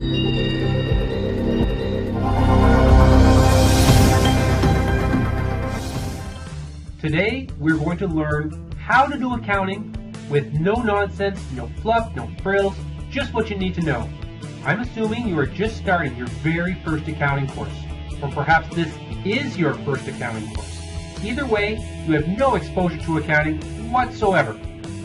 Today, we're going to learn how to do accounting with no nonsense, no fluff, no frills, just what you need to know. I'm assuming you are just starting your very first accounting course, or perhaps this is your first accounting course. Either way, you have no exposure to accounting whatsoever.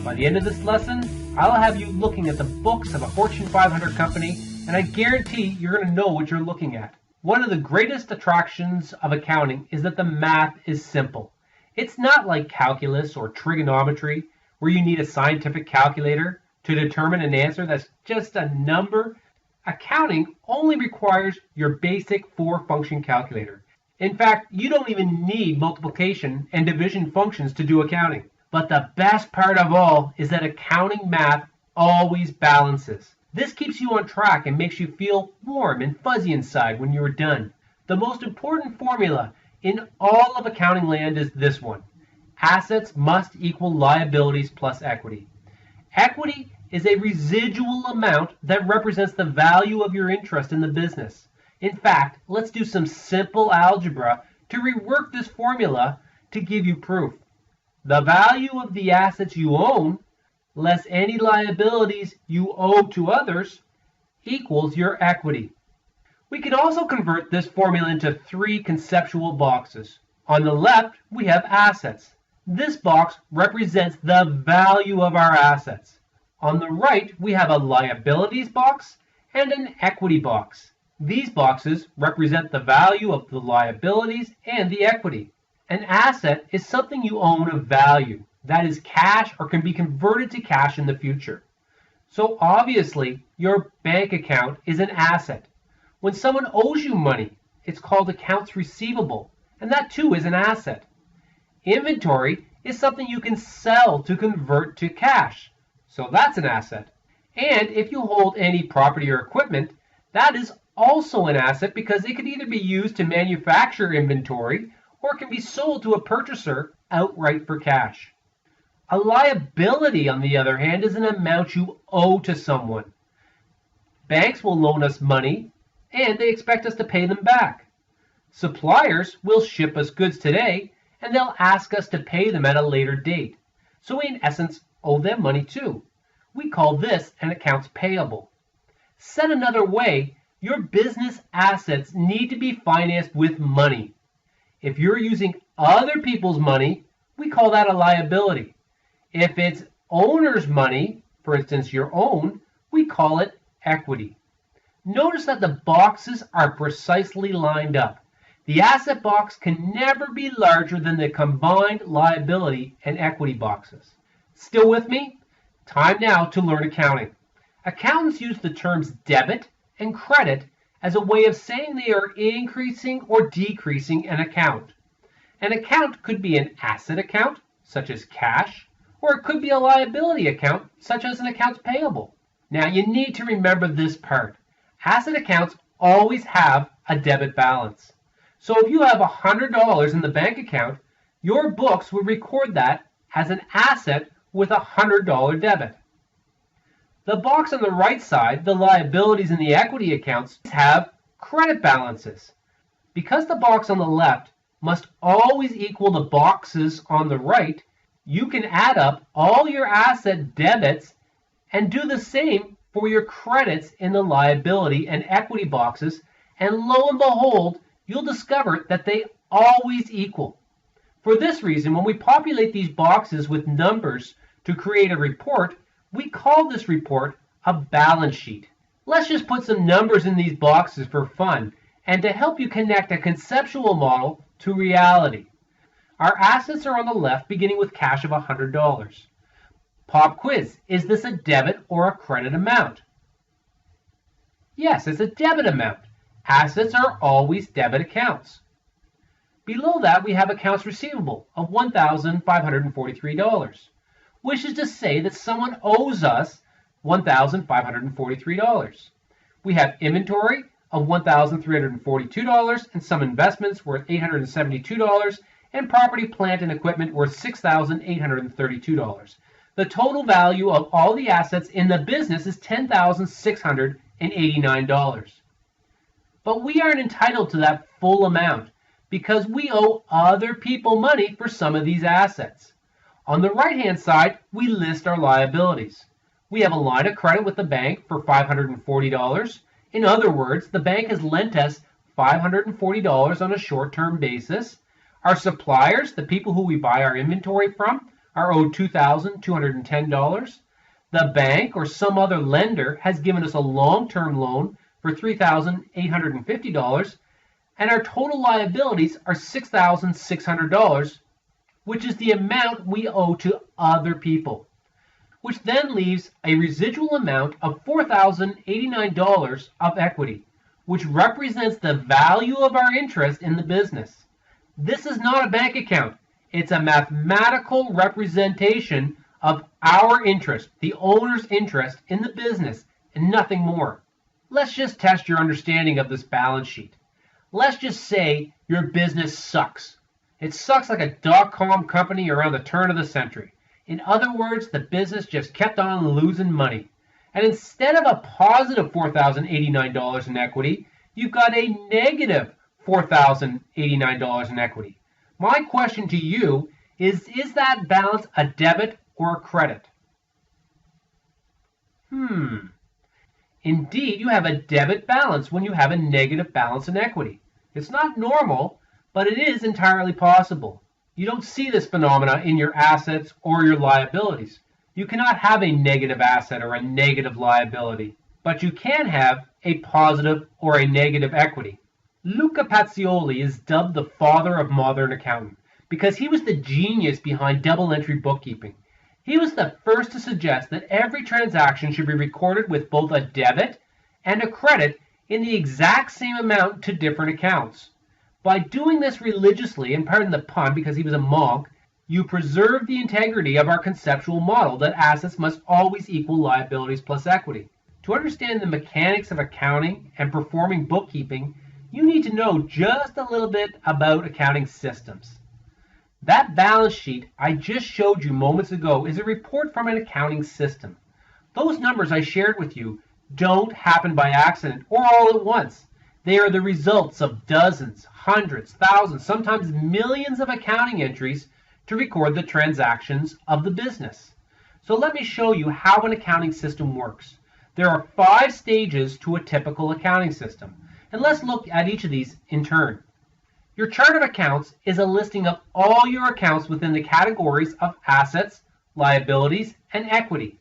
By the end of this lesson, I'll have you looking at the books of a Fortune 500 company, and I guarantee you're going to know what you're looking at. One of the greatest attractions of accounting is that the math is simple. It's not like calculus or trigonometry, where you need a scientific calculator to determine an answer that's just a number. Accounting only requires your basic 4-function calculator. In fact, you don't even need multiplication and division functions to do accounting. But the best part of all is that accounting math always balances. This keeps you on track and makes you feel warm and fuzzy inside when you're done. The most important formula in all of accounting land is this one. Assets must equal liabilities plus equity. Equity is a residual amount that represents the value of your interest in the business. In fact, let's do some simple algebra to rework this formula to give you proof. The value of the assets you own, less any liabilities you owe to others, equals your equity. We can also convert this formula into 3 conceptual boxes. On the left, we have assets. This box represents the value of our assets. On the right, we have a liabilities box and an equity box. These boxes represent the value of the liabilities and the equity. An asset is something you own of value, that is cash or can be converted to cash in the future. So obviously, your bank account is an asset. When someone owes you money, it's called accounts receivable, and that too is an asset. Inventory is something you can sell to convert to cash, so that's an asset. And if you hold any property or equipment, that is also an asset because it can either be used to manufacture inventory or can be sold to a purchaser outright for cash. A liability, on the other hand, is an amount you owe to someone. Banks will loan us money and they expect us to pay them back. Suppliers will ship us goods today, and they'll ask us to pay them at a later date. So we, in essence, owe them money too. We call this an accounts payable. Said another way, your business assets need to be financed with money. If you're using other people's money, we call that a liability. If it's owner's money, for instance your own, we call it equity. Notice that the boxes are precisely lined up. The asset box can never be larger than the combined liability and equity boxes. Still with me? Time now to learn accounting. Accountants use the terms debit and credit as a way of saying they are increasing or decreasing an account. An account could be an asset account, such as cash, or it could be a liability account, such as an accounts payable. Now you need to remember this part. Asset accounts always have a debit balance. So if you have $100 in the bank account, your books would record that as an asset with a $100 debit. The box on the right side, the liabilities and the equity accounts, have credit balances. Because the box on the left must always equal the boxes on the right, you can add up all your asset debits and do the same for your credits in the liability and equity boxes, and lo and behold, you'll discover that they always equal. For this reason, when we populate these boxes with numbers to create a report, we call this report a balance sheet. Let's just put some numbers in these boxes for fun and to help you connect a conceptual model to reality. Our assets are on the left, beginning with cash of $100. Pop quiz, is this a debit or a credit amount? Yes, it's a debit amount. Assets are always debit accounts. Below that, we have accounts receivable of $1,543, which is to say that someone owes us $1,543. We have inventory of $1,342 and some investments worth $872 and property, plant, and equipment worth $6,832. The total value of all the assets in the business is $10,682. $6,089. But we aren't entitled to that full amount because we owe other people money for some of these assets. On the right-hand side, we list our liabilities. We have a line of credit with the bank for $540. In other words, the bank has lent us $540 on a short-term basis. Our suppliers, the people who we buy our inventory from, are owed $2,210. The bank or some other lender has given us a long-term loan for $3,850, and our total liabilities are $6,600, which is the amount we owe to other people, which then leaves a residual amount of $4,089 of equity, which represents the value of our interest in the business. This is not a bank account. It's a mathematical representation of our interest, the owner's interest in the business, and nothing more. Let's just test your understanding of this balance sheet. Let's just say your business sucks. It sucks like a dot-com company around the turn of the century. In other words, the business just kept on losing money. And instead of a positive $4,089 in equity, you've got a negative $4,089 in equity. My question to you is that balance a debit or a credit? Indeed, you have a debit balance when you have a negative balance in equity. It's not normal, but it is entirely possible. You don't see this phenomena in your assets or your liabilities. You cannot have a negative asset or a negative liability, but you can have a positive or a negative equity. Luca Pacioli is dubbed the father of modern accounting because he was the genius behind double entry bookkeeping. He was the first to suggest that every transaction should be recorded with both a debit and a credit in the exact same amount to different accounts. By doing this religiously, and pardon the pun because he was a monk, you preserve the integrity of our conceptual model that assets must always equal liabilities plus equity. To understand the mechanics of accounting and performing bookkeeping, you need to know just a little bit about accounting systems. That balance sheet I just showed you moments ago is a report from an accounting system. Those numbers I shared with you don't happen by accident or all at once. They are the results of dozens, hundreds, thousands, sometimes millions of accounting entries to record the transactions of the business. So let me show you how an accounting system works. There are 5 stages to a typical accounting system, and let's look at each of these in turn. Your chart of accounts is a listing of all your accounts within the categories of assets, liabilities, and equity.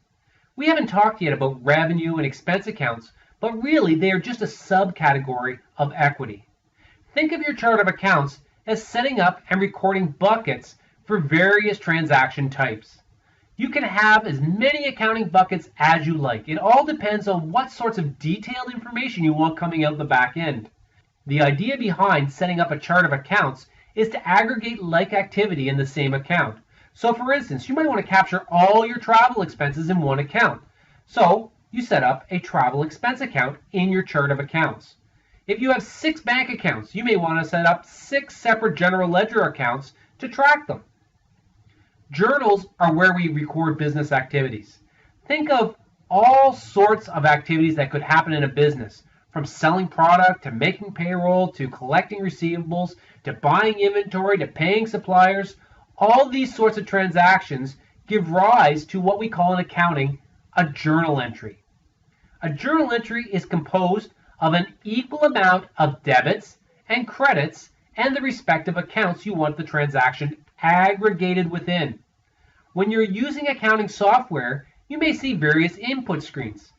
We haven't talked yet about revenue and expense accounts, but really they are just a subcategory of equity. Think of your chart of accounts as setting up and recording buckets for various transaction types. You can have as many accounting buckets as you like. It all depends on what sorts of detailed information you want coming out the back end. The idea behind setting up a chart of accounts is to aggregate like activity in the same account. So for instance, you might want to capture all your travel expenses in one account. So you set up a travel expense account in your chart of accounts. If you have 6 bank accounts, you may want to set up 6 separate general ledger accounts to track them. Journals are where we record business activities. Think of all sorts of activities that could happen in a business, from selling product to making payroll to collecting receivables to buying inventory to paying suppliers. All these sorts of transactions give rise to what we call in accounting a journal entry. A journal entry is composed of an equal amount of debits and credits and the respective accounts you want the transaction aggregated within. When you're using accounting software, you may see various input screens.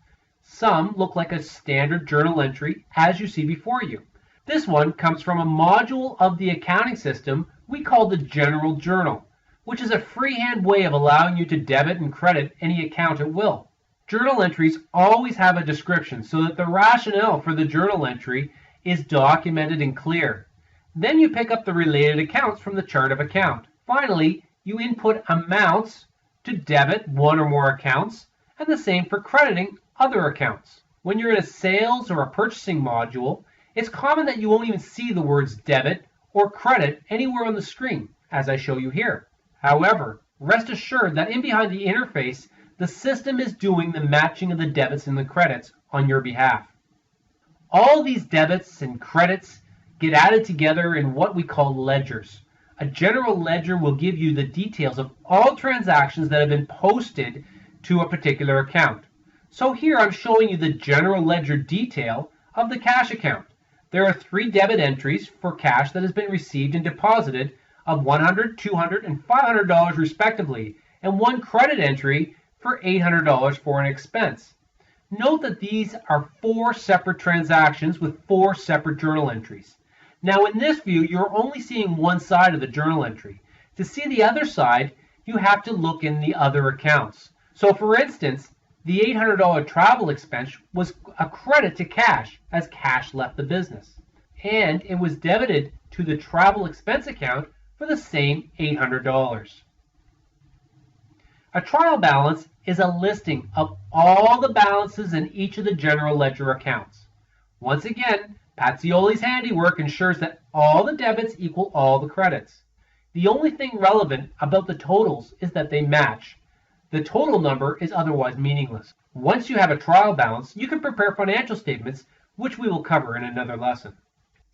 Some look like a standard journal entry as you see before you. This one comes from a module of the accounting system we call the General Journal, which is a freehand way of allowing you to debit and credit any account at will. Journal entries always have a description so that the rationale for the journal entry is documented and clear. Then you pick up the related accounts from the chart of account. Finally, you input amounts to debit one or more accounts, and the same for crediting other accounts. When you're in a sales or a purchasing module, it's common that you won't even see the words debit or credit anywhere on the screen, as I show you here. However, rest assured that in behind the interface, the system is doing the matching of the debits and the credits on your behalf. All these debits and credits get added together in what we call ledgers. A general ledger will give you the details of all transactions that have been posted to a particular account. So here I'm showing you the general ledger detail of the cash account. There are 3 debit entries for cash that has been received and deposited of $100, $200, and $500 respectively, and 1 credit entry for $800 for an expense. Note that these are 4 separate transactions with 4 separate journal entries. Now in this view, you're only seeing one side of the journal entry. To see the other side, you have to look in the other accounts. So for instance, the $800 travel expense was a credit to cash as cash left the business. And it was debited to the travel expense account for the same $800. A trial balance is a listing of all the balances in each of the general ledger accounts. Once again, Pazzioli's handiwork ensures that all the debits equal all the credits. The only thing relevant about the totals is that they match. The total number is otherwise meaningless. Once you have a trial balance, you can prepare financial statements, which we will cover in another lesson.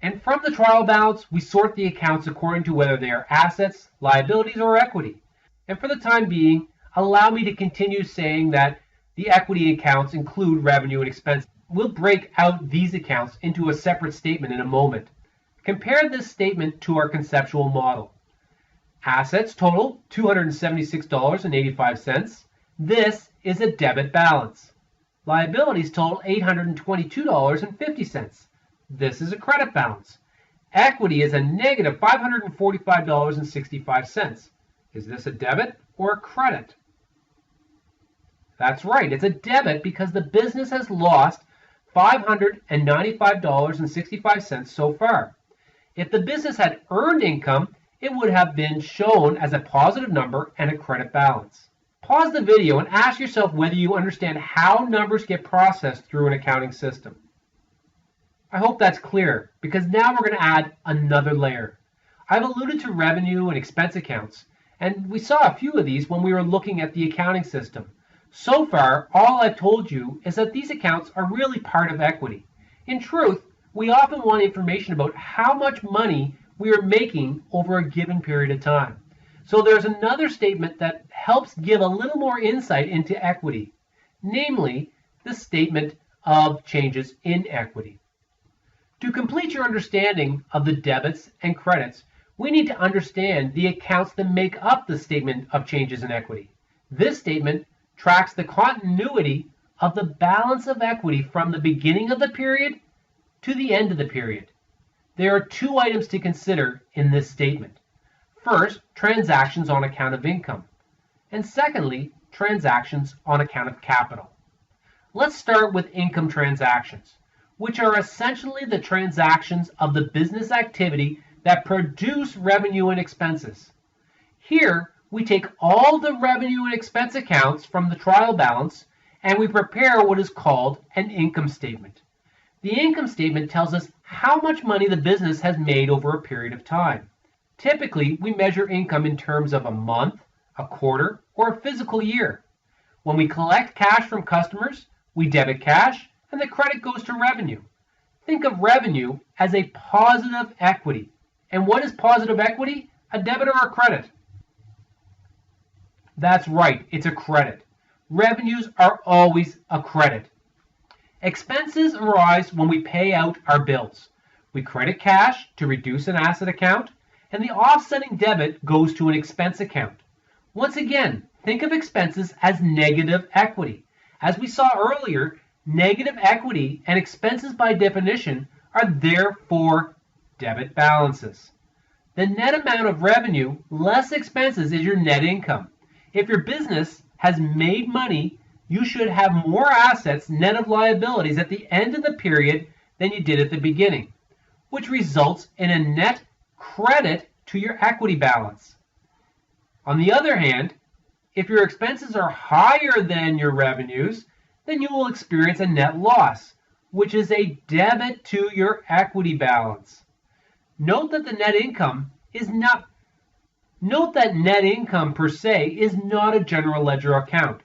And from the trial balance, we sort the accounts according to whether they are assets, liabilities, or equity. And for the time being, allow me to continue saying that the equity accounts include revenue and expense. We'll break out these accounts into a separate statement in a moment. Compare this statement to our conceptual model. Assets total $276.85. This is a debit balance. Liabilities total $822.50. This is a credit balance. Equity is a negative $545.65. Is this a debit or a credit? That's right, it's a debit because the business has lost $595.65 so far. If the business had earned income, it would have been shown as a positive number and a credit balance. Pause the video and ask yourself whether you understand how numbers get processed through an accounting system. I hope that's clear, because now we're going to add another layer. I've alluded to revenue and expense accounts, and we saw a few of these when we were looking at the accounting system. So far, all I've told you is that these accounts are really part of equity. In truth, we often want information about how much money we are making over a given period of time. So there's another statement that helps give a little more insight into equity, namely the statement of changes in equity. To complete your understanding of the debits and credits, we need to understand the accounts that make up the statement of changes in equity. This statement tracks the continuity of the balance of equity from the beginning of the period to the end of the period. There are 2 items to consider in this statement. First, transactions on account of income, and secondly, transactions on account of capital. Let's start with income transactions, which are essentially the transactions of the business activity that produce revenue and expenses. Here, we take all the revenue and expense accounts from the trial balance and we prepare what is called an income statement. The income statement tells us how much money the business has made over a period of time. Typically, we measure income in terms of a month, a quarter, or a physical year. When we collect cash from customers, we debit cash and the credit goes to revenue. Think of revenue as a positive equity. And what is positive equity? A debit or a credit? That's right, it's a credit. Revenues are always a credit. Expenses arise when we pay out our bills. We credit cash to reduce an asset account, and the offsetting debit goes to an expense account. Once again, think of expenses as negative equity. As we saw earlier, negative equity and expenses by definition are therefore debit balances. The net amount of revenue less expenses is your net income. If your business has made money, you should have more assets net of liabilities at the end of the period than you did at the beginning, which results in a net credit to your equity balance. On the other hand, if your expenses are higher than your revenues, then you will experience a net loss, which is a debit to your equity balance. Note that net income per se is not a general ledger account.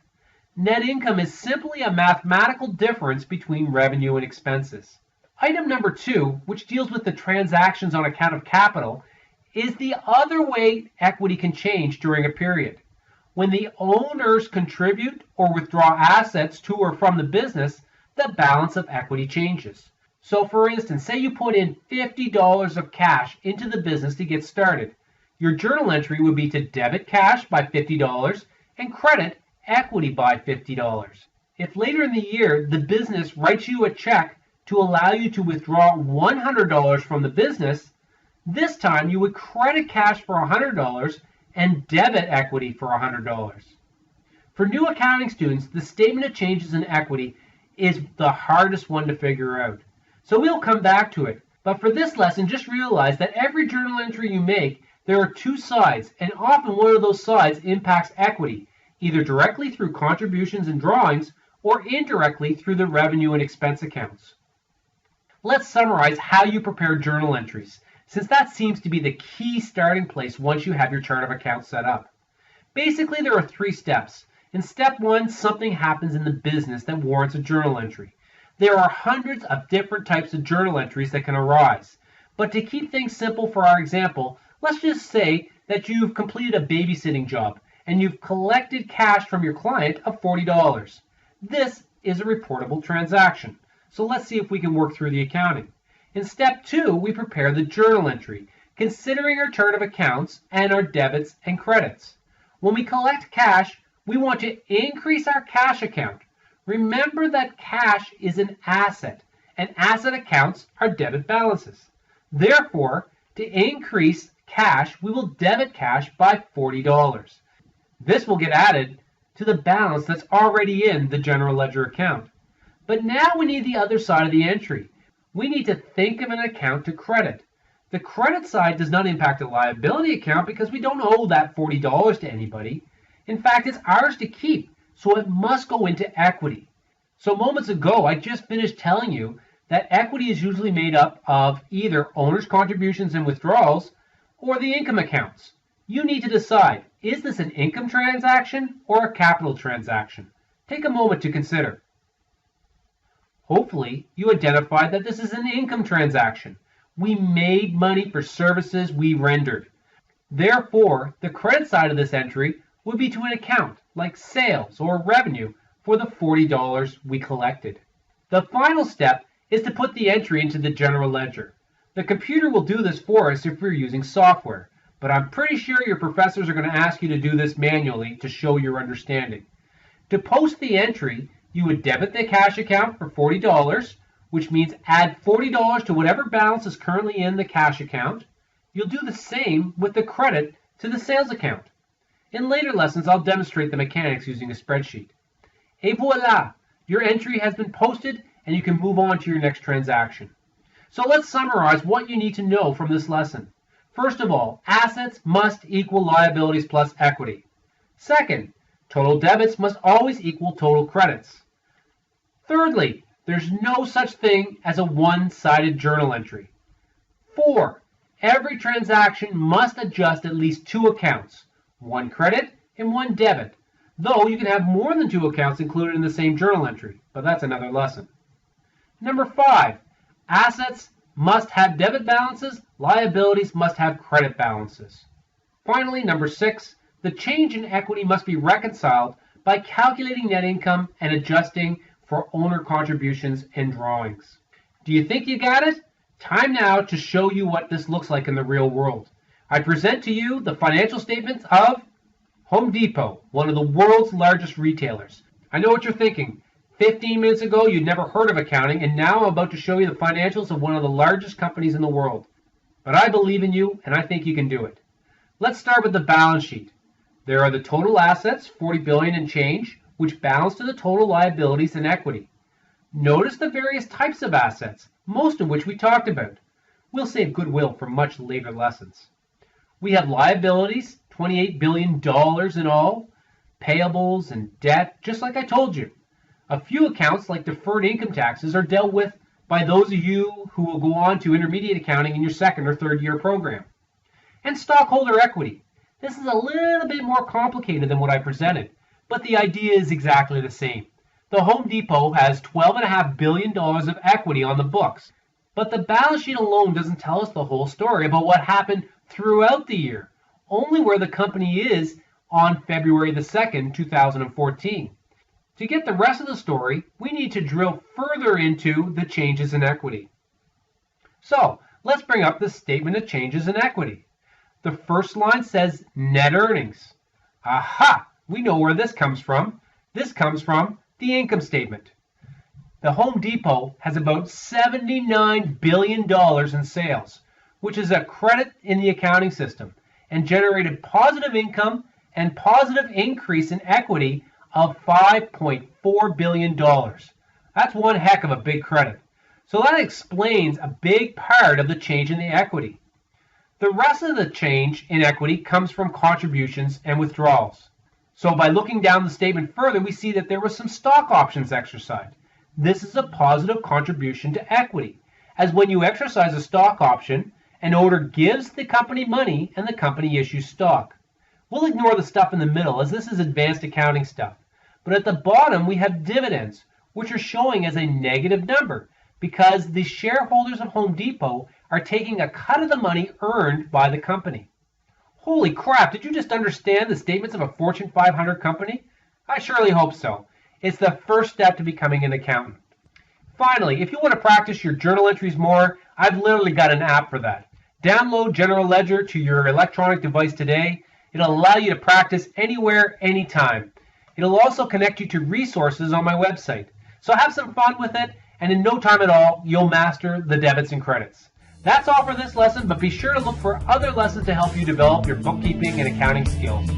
Net income is simply a mathematical difference between revenue and expenses. Item number 2, which deals with the transactions on account of capital, is the other way equity can change during a period. When the owners contribute or withdraw assets to or from the business, the balance of equity changes. So for instance, say you put in $50 of cash into the business to get started. Your journal entry would be to debit cash by $50 and credit equity by $50. If later in the year the business writes you a check to allow you to withdraw $100 from the business, this time you would credit cash for $100 and debit equity for $100. For new accounting students, the statement of changes in equity is the hardest one to figure out. So we'll come back to it. But for this lesson, just realize that every journal entry you make, there are two sides, and often one of those sides impacts equity, either directly through contributions and drawings or indirectly through the revenue and expense accounts. Let's summarize how you prepare journal entries, since that seems to be the key starting place once you have your chart of accounts set up. Basically, there are 3 steps. In step 1, something happens in the business that warrants a journal entry. There are hundreds of different types of journal entries that can arise. But to keep things simple for our example, let's just say that you've completed a babysitting job and you've collected cash from your client of $40. This is a reportable transaction. So let's see if we can work through the accounting. In step 2, we prepare the journal entry, considering our chart of accounts and our debits and credits. When we collect cash, we want to increase our cash account. Remember that cash is an asset, and asset accounts are debit balances. Therefore, to increase cash, we will debit cash by $40. This will get added to the balance that's already in the general ledger account. But now we need the other side of the entry. We need to think of an account to credit. The credit side does not impact the liability account because we don't owe that $40 to anybody. In fact, it's ours to keep, so it must go into equity. So moments ago, I just finished telling you that equity is usually made up of either owner's contributions and withdrawals or the income accounts. You need to decide, is this an income transaction or a capital transaction? Take a moment to consider. Hopefully, you identified that this is an income transaction. We made money for services we rendered. Therefore, the credit side of this entry would be to an account like sales or revenue for the $40 we collected. The final step is to put the entry into the general ledger. The computer will do this for us if we're using software, but I'm pretty sure your professors are going to ask you to do this manually to show your understanding. To post the entry, you would debit the cash account for $40, which means add $40 to whatever balance is currently in the cash account. You'll do the same with the credit to the sales account. In later lessons, I'll demonstrate the mechanics using a spreadsheet. Et voila! Your entry has been posted and you can move on to your next transaction. So let's summarize what you need to know from this lesson. First of all, assets must equal liabilities plus equity. Second, total debits must always equal total credits. Thirdly, there's no such thing as a one-sided journal entry. 4, every transaction must adjust at least 2 accounts, 1 credit and 1 debit, though you can have more than 2 accounts included in the same journal entry, but that's another lesson. Number 5, assets must have debit balances, liabilities must have credit balances. Finally, number 6, the change in equity must be reconciled by calculating net income and adjusting for owner contributions and drawings. Do you think you got it? Time now to show you what this looks like in the real world. I present to you the financial statements of Home Depot, one of the world's largest retailers. I know what you're thinking. 15 minutes ago, you'd never heard of accounting, and now I'm about to show you the financials of one of the largest companies in the world. But I believe in you, and I think you can do it. Let's start with the balance sheet. There are the total assets, $40 billion and change, which balance to the total liabilities and equity. Notice the various types of assets, most of which we talked about. We'll save goodwill for much later lessons. We have liabilities, $28 billion in all, payables and debt, just like I told you. A few accounts, like deferred income taxes, are dealt with by those of you who will go on to intermediate accounting in your 2nd or 3rd year program. And stockholder equity. This is a little bit more complicated than what I presented, but the idea is exactly the same. The Home Depot has $12.5 billion of equity on the books. But the balance sheet alone doesn't tell us the whole story about what happened throughout the year, only where the company is on February the 2nd, 2014. To get the rest of the story, we need to drill further into the changes in equity. So let's bring up the statement of changes in equity. The first line says net earnings. Aha! We know where this comes from. This comes from the income statement. The Home Depot has about $79 billion in sales, which is a credit in the accounting system, and generated positive income and positive increase in equity of $5.4 billion. That's one heck of a big credit. So that explains a big part of the change in the equity. The rest of the change in equity comes from contributions and withdrawals. So by looking down the statement further, we see that there was some stock options exercised. This is a positive contribution to equity, as when you exercise a stock option, an owner gives the company money and the company issues stock. We'll ignore the stuff in the middle, as this is advanced accounting stuff. But at the bottom, we have dividends, which are showing as a negative number, because the shareholders of Home Depot are taking a cut of the money earned by the company. Holy crap, did you just understand the statements of a Fortune 500 company? I surely hope so. It's the first step to becoming an accountant. Finally, if you want to practice your journal entries more, I've literally got an app for that. Download General Ledger to your electronic device today. It'll allow you to practice anywhere, anytime. It'll also connect you to resources on my website. So have some fun with it, and in no time at all, you'll master the debits and credits. That's all for this lesson, but be sure to look for other lessons to help you develop your bookkeeping and accounting skills.